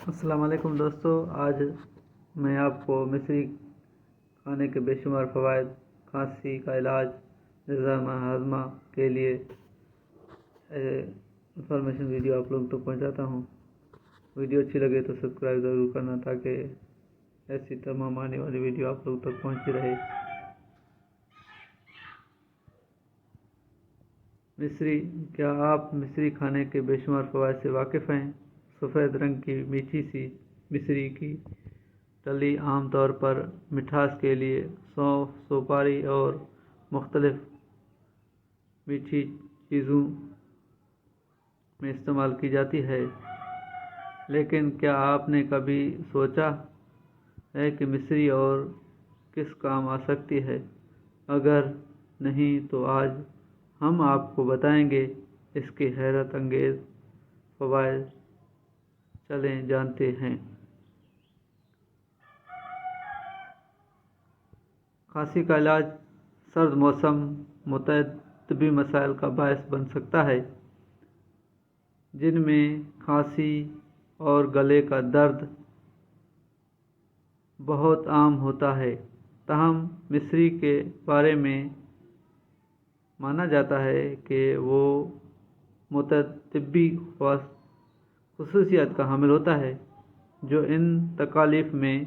السلام علیکم دوستو، آج میں آپ کو مصری کھانے کے بے شمار فوائد، کھانسی کا علاج، نظام ہاضمہ کے لیے انفارمیشن ویڈیو آپ لوگوں تک پہنچاتا ہوں۔ ویڈیو اچھی لگے تو سبسکرائب ضرور کرنا تاکہ ایسی تمام آنے والی ویڈیو آپ لوگوں تک پہنچتی رہے۔ مصری، کیا آپ مصری کھانے کے بے شمار فوائد سے واقف ہیں؟ سفید رنگ کی میٹھی سی مصری کی ٹلی عام طور پر مٹھاس کے لیے سونف، سوپاری اور مختلف میٹھی چیزوں میں استعمال کی جاتی ہے، لیکن کیا آپ نے کبھی سوچا ہے کہ مصری اور کس کام آ سکتی ہے؟ اگر نہیں تو آج ہم آپ کو بتائیں گے اس کے حیرت انگیز فوائد۔ چلیں جانتے ہیں۔ کھانسی کا علاج سرد موسم متعدد طبی مسائل کا باعث بن سکتا ہے، جن میں کھانسی اور گلے کا درد بہت عام ہوتا ہے۔ تاہم مصری کے بارے میں مانا جاتا ہے کہ وہ متعدد طبی خصوصیات کا حامل ہوتا ہے، جو ان تکالیف میں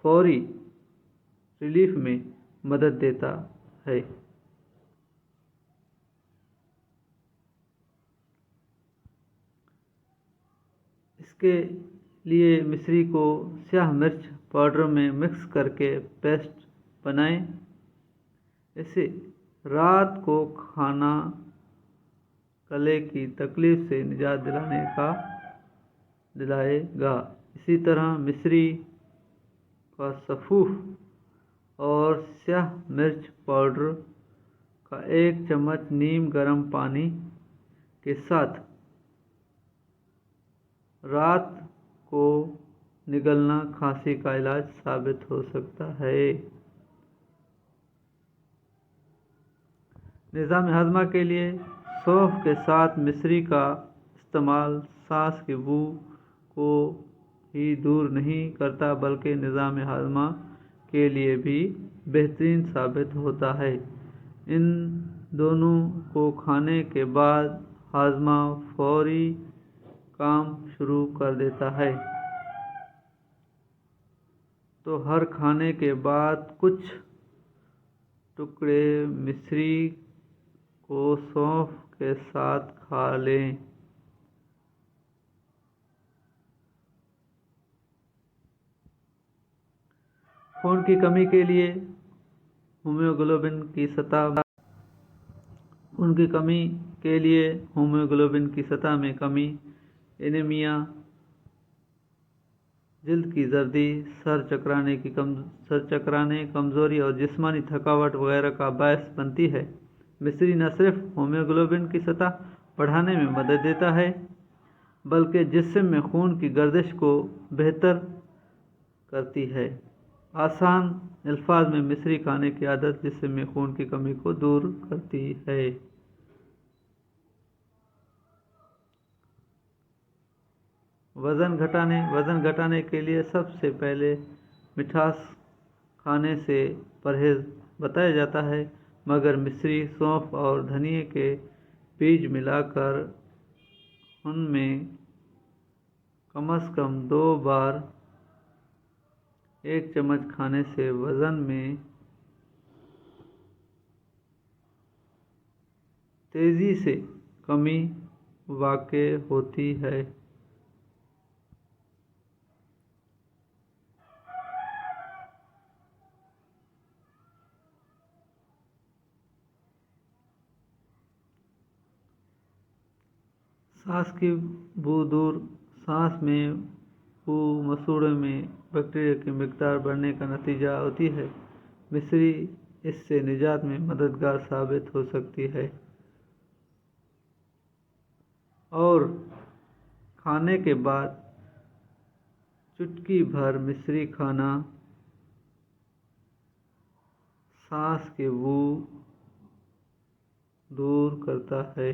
فوری ریلیف میں مدد دیتا ہے۔ اس کے لیے مصری کو سیاہ مرچ پاؤڈر میں مکس کر کے پیسٹ بنائیں۔ اسے رات کو کھانا گلے کی تکلیف سے نجات دلائے گا۔ اسی طرح مصری کا سفوف اور سیاہ مرچ پاؤڈر کا 1 چمچ نیم گرم پانی کے ساتھ رات کو نگلنا کھانسی کا علاج ثابت ہو سکتا ہے۔ نظام ہاضمہ کے لیے سونف کے ساتھ مصری کا استعمال سانس کی بو کو ہی دور نہیں کرتا بلکہ نظام ہاضمہ کے لیے بھی بہترین ثابت ہوتا ہے۔ ان دونوں کو کھانے کے بعد ہاضمہ فوری کام شروع کر دیتا ہے، تو ہر کھانے کے بعد کچھ ٹکڑے مصری کو سونف کے ساتھ کھا لیں۔ خون کی کمی کے لیے ہیموگلوبن کی سطح میں کمی، اینیمیا، جلد کی زردی، سر چکرانے، کمزوری اور جسمانی تھکاوٹ وغیرہ کا باعث بنتی ہے۔ مصری نہ صرف ہیموگلوبن کی سطح بڑھانے میں مدد دیتا ہے بلکہ جسم میں خون کی گردش کو بہتر کرتی ہے۔ آسان الفاظ میں مصری کھانے کی عادت جسم میں خون کی کمی کو دور کرتی ہے۔ وزن گھٹانے کے لیے سب سے پہلے مٹھاس کھانے سے پرہیز بتایا جاتا ہے، مگر مصری، سونف اور دھنیے کے بیج ملا کر ان میں کم از کم 2 بار 1 چمچ کھانے سے وزن میں تیزی سے کمی واقع ہوتی ہے۔ سانس کی بو دور، سانس میں بو مسوڑھے میں بیکٹیریا کی مقدار بڑھنے کا نتیجہ ہوتی ہے۔ مصری اس سے نجات میں مددگار ثابت ہو سکتی ہے اور کھانے کے بعد چٹکی بھر مصری کھانا سانس کی بو دور کرتا ہے۔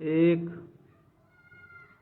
1